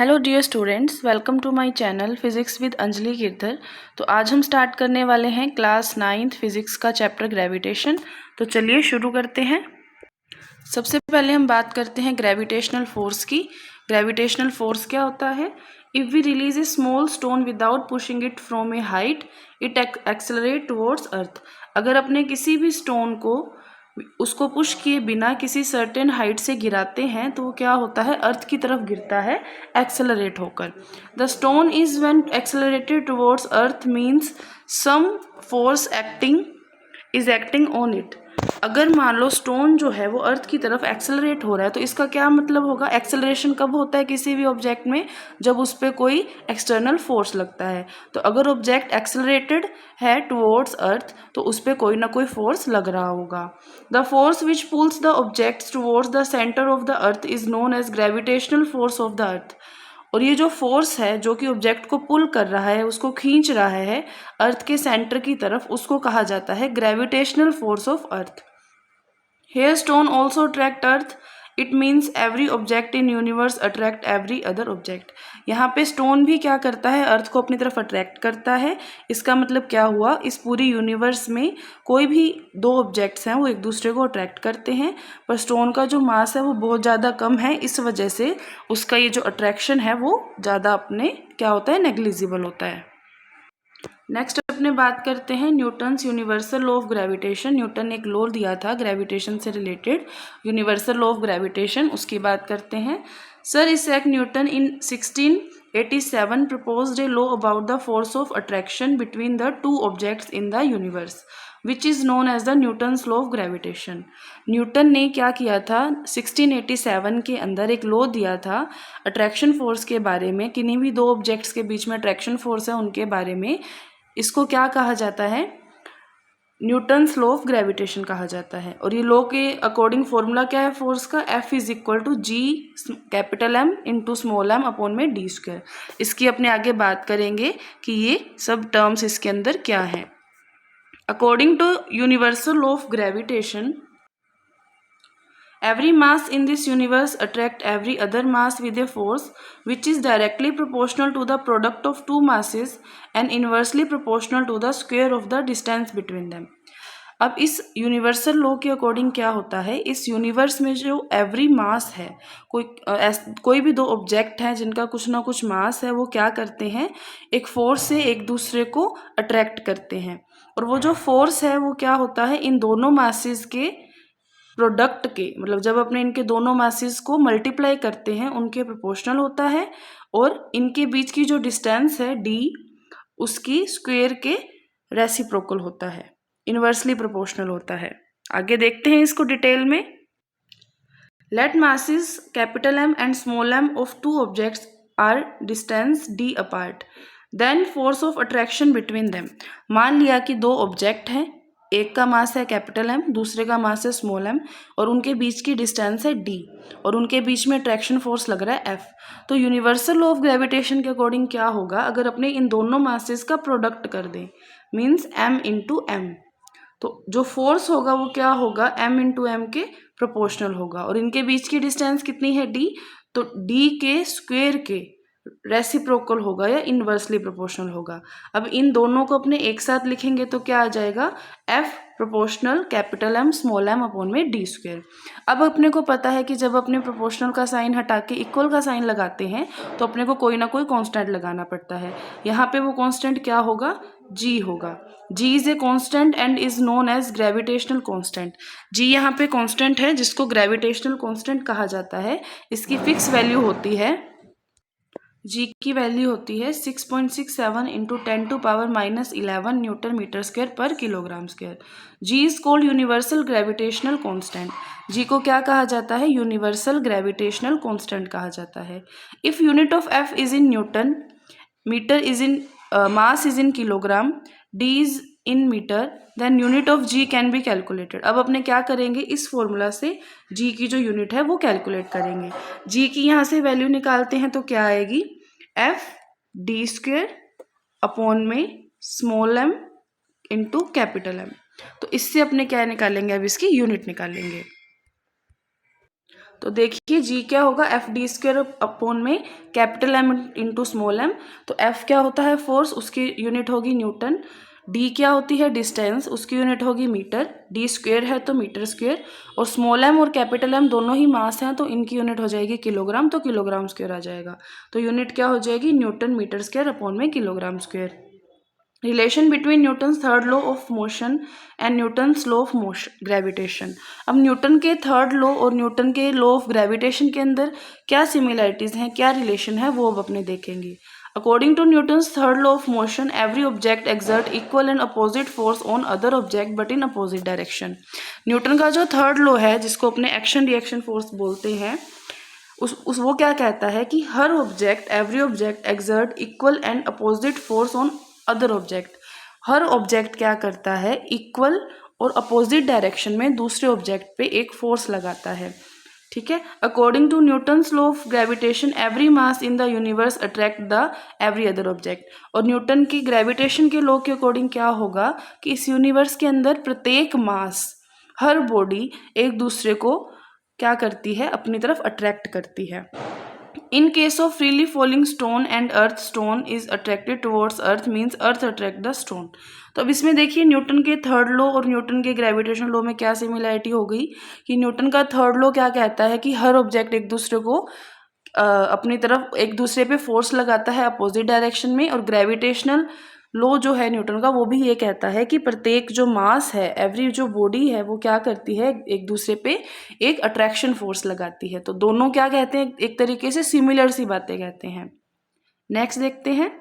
Hello dear students, welcome to my channel physics with Anjali Girdhar. तो आज हम स्टार्ट करने वाले हैं क्लास 9th फिज़िक्स का चैप्टर ग्रेविटेशन। तो चलिए शुरू करते हैं। सबसे पहले हम बात करते हैं ग्रेविटेशनल फोर्स की। ग्रेविटेशनल फोर्स क्या होता है? If we release a small stone without pushing it from a height it accelerate towards earth. अगर अपने किसी भी स्टोन को उसको पुश किए बिना किसी सर्टेन हाइट से गिराते हैं तो वो क्या होता है? अर्थ की तरफ गिरता है एक्सेलरेट होकर। The stone is when accelerated towards earth means some force acting on it. अगर मान लो स्टोन जो है वो अर्थ की तरफ एक्सेलरेट हो रहा है तो इसका क्या मतलब होगा? एक्सेलरेशन कब होता है किसी भी ऑब्जेक्ट में? जब उस पर कोई एक्सटर्नल फोर्स लगता है। तो अगर ऑब्जेक्ट एक्सेलरेटेड है टुवर्ड्स अर्थ तो उस पर कोई ना कोई फोर्स लग रहा होगा। The force which pulls the objects towards the centre of the earth is known as gravitational force of the earth. और ये जो फोर्स है जो कि ऑब्जेक्ट को पुल कर रहा है, उसको खींच रहा है अर्थ के सेंटर की तरफ, उसको कहा जाता है gravitational force of earth. Here stone also attract earth. It means every object in universe attract every other object. यहाँ पे स्टोन भी क्या करता है? अर्थ को अपनी तरफ अट्रैक्ट करता है। इसका मतलब क्या हुआ? इस पूरी यूनिवर्स में कोई भी दो ऑब्जेक्ट्स हैं वो एक दूसरे को अट्रैक्ट करते हैं, पर स्टोन का जो मास है वो बहुत ज़्यादा कम है, इस वजह से उसका ये जो अट्रैक्शन है वो ज़्यादा अपने क्या होता है? नेग्लिजिबल होता है। नेक्स्ट अपने बात करते हैं Newton's universal law of gravitation. Newton ने एक लॉ दिया था ग्रेविटेशन से related, universal law of gravitation, उसकी बात करते हैं। Sir Isaac Newton in 1687 proposed a law about the force of attraction between the two objects in the universe which is known as the Newton's law of gravitation. Newton ने क्या किया था? 1687 के अंदर एक लॉ दिया था अट्रैक्शन फोर्स के बारे में, किन्हीं भी दो ऑब्जेक्ट्स के बीच में अट्रैक्शन फोर्स है उनके बारे में। इसको क्या कहा जाता है? न्यूटन्स लॉ ऑफ ग्रेविटेशन कहा जाता है। और ये लॉ के अकॉर्डिंग फॉर्मूला क्या है फोर्स का? F is equal to G capital M into small m upon में डी स्क्वायर। इसकी अपने आगे बात करेंगे कि ये सब टर्म्स इसके अंदर क्या है। According to universal law of gravitation, every mass in this universe attract every other mass with a force which is directly proportional to the product of two masses and inversely proportional to the square of the distance between them. अब इस universal law के according क्या होता है? इस universe में जो every मास है, कोई भी दो ऑब्जेक्ट हैं जिनका कुछ ना कुछ मास है, वो क्या करते हैं? एक फोर्स से एक दूसरे को अट्रैक्ट करते हैं। और वो जो फोर्स है वो क्या होता है? इन दोनों मासेस के प्रोडक्ट के, मतलब जब अपने इनके दोनों मासेस को मल्टीप्लाई करते हैं उनके प्रोपोर्शनल होता है, और इनके बीच की जो डिस्टेंस है d उसकी स्क्वायर के रेसिप्रोकल होता है, इनवर्सली प्रोपोर्शनल होता है। आगे देखते हैं इसको डिटेल में। Let masses capital M and small m of two objects are distance d apart, then force of attraction between them. मान लिया कि दो ऑब्जेक्ट हैं, एक का मास है कैपिटल M, दूसरे का मास है स्मॉल m, और उनके बीच की डिस्टेंस है d, और उनके बीच में अट्रैक्शन फोर्स लग रहा है F। तो यूनिवर्सल लॉ ऑफ ग्रेविटेशन के अकॉर्डिंग क्या होगा? अगर अपने इन दोनों मासेस का प्रोडक्ट कर दें, मीन्स M इंटू M, तो जो फोर्स होगा वो क्या होगा? M इंटू M के प्रोपोर्शनल होगा। और इनके बीच की डिस्टेंस कितनी है? d, तो d के स्क्वायर के रेसिप्रोकल होगा या इनवर्सली प्रोपोर्शनल होगा। अब इन दोनों को अपने एक साथ लिखेंगे तो क्या आ जाएगा? F proportional capital M small m upon में डी स्क्वायर। अब अपने को पता है कि जब अपने प्रोपोर्शनल का साइन हटा के इक्वल का साइन लगाते हैं तो अपने को कोई ना कोई कांस्टेंट लगाना पड़ता है। यहाँ पे वो कांस्टेंट क्या होगा? G होगा। G is a constant and is known as gravitational constant. G यहाँ पे कांस्टेंट है जिसको ग्रेविटेशनल कांस्टेंट कहा जाता है। इसकी फिक्स वैल्यू होती है, G की वैल्यू होती है 6.67 into 10 to power -11 newton metre square पर kilogram square. G is called universal gravitational constant. G को क्या कहा जाता है? यूनिवर्सल ग्रेविटेशनल कांस्टेंट कहा जाता है। If unit of F is in newton, metre is in mass is in kilogram, D is in metre, then unit of G can be calculated. अब अपने क्या करेंगे? इस फॉर्मूला से G की जो यूनिट है वो कैलकुलेट करेंगे। G की यहाँ से वैल्यू निकालते हैं तो क्या आएगी? F डी स्क्वायर अपॉन में small m into capital M। तो इससे अपने क्या निकालेंगे? अब इसकी यूनिट निकालेंगे। तो देखिए जी क्या होगा, एफ डी स्क्वायर अपॉन में capital M into small M. तो एफ क्या होता है फोर्स, उसकी यूनिट होगी न्यूटन। डी क्या होती है डिस्टेंस, उसकी यूनिट होगी मीटर। डी स्क्वायर है तो मीटर स्क्वायर, और स्मॉल एम और कैपिटल एम दोनों ही मास हैं तो इनकी यूनिट हो जाएगी किलोग्राम, तो किलोग्राम स्क्वायर आ जाएगा। तो यूनिट क्या हो जाएगी, न्यूटन मीटर स्क्वायर अपॉन में kilogram square. Relation between Newton's third law of motion and Newton's law of motion gravitation. अब न्यूटन के थर्ड लॉ और न्यूटन के लॉ ऑफ ग्रेविटेशन के अंदर क्या सिमिलरिटीज हैं, क्या रिलेशन है, वो अब अपने देखेंगे। According to Newton's third law of motion, every object exert equal and opposite force on other object but in opposite direction. Newton का जो थर्ड लॉ है, जिसको अपने एक्शन रिएक्शन फोर्स बोलते हैं, उस वो क्या कहता है कि हर object, every object exert equal and opposite force on other object. हर ऑब्जेक्ट क्या करता है, इक्वल और अपोजिट डायरेक्शन में दूसरे ऑब्जेक्ट पे एक फोर्स लगाता है। ठीक है। According to Newton's law of gravitation, every mass in the universe attract the every other object. और न्यूटन की ग्रेविटेशन के लॉ के अकॉर्डिंग क्या होगा कि इस यूनिवर्स के अंदर प्रत्येक मास, हर बॉडी एक दूसरे को क्या करती है, अपनी तरफ अट्रैक्ट करती है। In case of freely falling stone and earth, stone is attracted towards earth means earth attract the stone। तो अब इसमें देखिए न्यूटन के थर्ड लॉ और न्यूटन के ग्रेविटेशन लॉ में क्या सिमिलरिटी हो गई कि न्यूटन का थर्ड लॉ क्या कहता है कि हर ऑब्जेक्ट एक दूसरे को अपनी तरफ एक दूसरे पे फोर्स लगाता है अपोजिट डायरेक्शन में, और ग्रेविटेशनल लॉ जो है न्यूटन का वो भी ये कहता है कि प्रत्येक जो मास है, एवरी जो बॉडी है, वो क्या करती है, एक दूसरे पे एक अट्रैक्शन फोर्स लगाती है। तो दोनों क्या कहते हैं, एक तरीके से सिमिलर सी बातें कहते हैं। नेक्स्ट देखते हैं।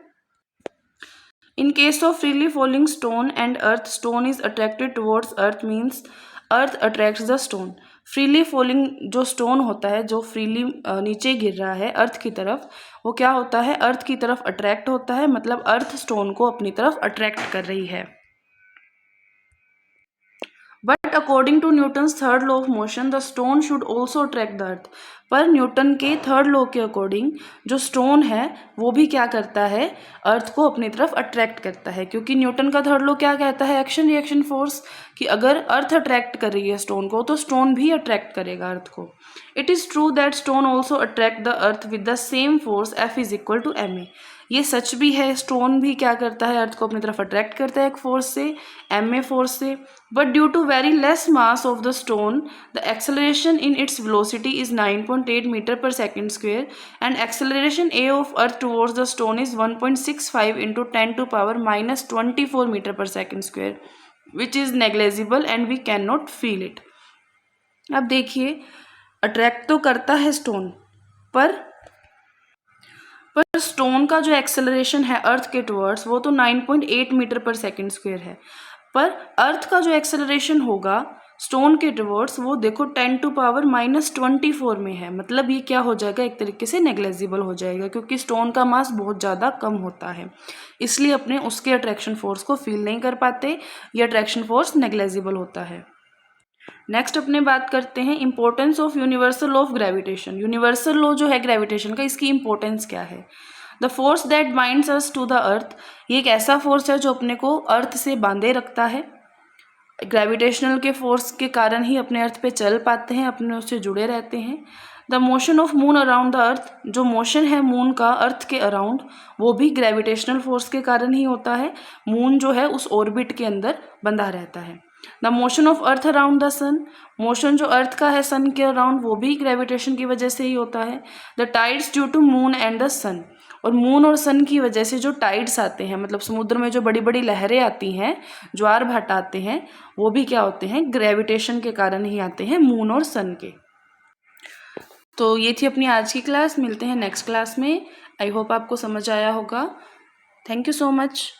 In case of freely falling stone and earth, stone is attracted towards earth means earth attracts the stone. Freely falling जो स्टोन होता है, जो फ्रीली नीचे गिर रहा है अर्थ की तरफ, वो क्या होता है, अर्थ की तरफ अट्रैक्ट होता है, मतलब अर्थ स्टोन को अपनी तरफ अट्रैक्ट कर रही है। But according to Newton's third law of motion, the stone should also attract the earth. पर न्यूटन के थर्ड लॉ के अकॉर्डिंग जो स्टोन है वो भी क्या करता है, अर्थ को अपनी तरफ अट्रैक्ट करता है, क्योंकि न्यूटन का थर्ड लॉ क्या कहता है, एक्शन रिएक्शन फोर्स, कि अगर अर्थ अट्रैक्ट कर रही है स्टोन को तो स्टोन भी अट्रैक्ट करेगा अर्थ को। It is true that stone also attract the earth with the same force F is equal to M A. ये सच भी है, स्टोन भी क्या करता है, अर्थ को अपनी तरफ अट्रैक्ट करता है एक फोर्स से, एम ए फोर्स से। But due to very less mass of the stone, the acceleration in its velocity is 9.8 metre पर second square and acceleration a of earth towards the stone is 1.65 into 10⁻⁻24 metre पर second square, which is negligible and we can not feel it. अब देखिए, attract तो करता है stone, पर stone का जो एक्सेलरेशन है अर्थ के टुवर्ड्स वो तो 9.8 मीटर पर सेकेंड स्क्वेयर है, पर अर्थ का जो एक्सेलरेशन होगा स्टोन के टुवर्ड्स वो देखो 10⁻⁻24 में है। मतलब ये क्या हो जाएगा, एक तरीके से नेग्लेजिबल हो जाएगा, क्योंकि स्टोन का मास बहुत ज़्यादा कम होता है, इसलिए अपने उसके अट्रैक्शन फोर्स को फील नहीं कर पाते, ये अट्रैक्शन फोर्स नेग्लेजिबल होता है। नेक्स्ट अपने बात करते हैं importance of universal law of gravitation. Universal law जो है ग्रेविटेशन का, इसकी इंपॉर्टेंस क्या है। The force that binds us to the earth, ये एक ऐसा फोर्स है जो अपने को अर्थ से बांधे रखता है। ग्रेविटेशनल के फोर्स के कारण ही अपने अर्थ पे चल पाते हैं, अपने उससे जुड़े रहते हैं। The motion of moon around the earth, जो मोशन है मून का अर्थ के अराउंड, वो भी ग्रेविटेशनल फोर्स के कारण ही होता है। मून जो है उस ऑर्बिट के अंदर बंधा रहता है। The motion of earth around the sun, motion जो अर्थ का है सन के अराउंड, वो भी ग्रेविटेशन की वजह से ही होता है। The tides due to moon and the sun, और मून और सन की वजह से जो टाइड्स आते हैं, मतलब समुद्र में जो बड़ी बड़ी लहरें आती हैं, ज्वार भाटा आते हैं, वो भी क्या होते हैं, ग्रेविटेशन के कारण ही आते हैं, मून और सन के। तो ये थी अपनी आज की क्लास, मिलते हैं नेक्स्ट क्लास में। आई होप आपको समझ आया होगा। Thank you so much.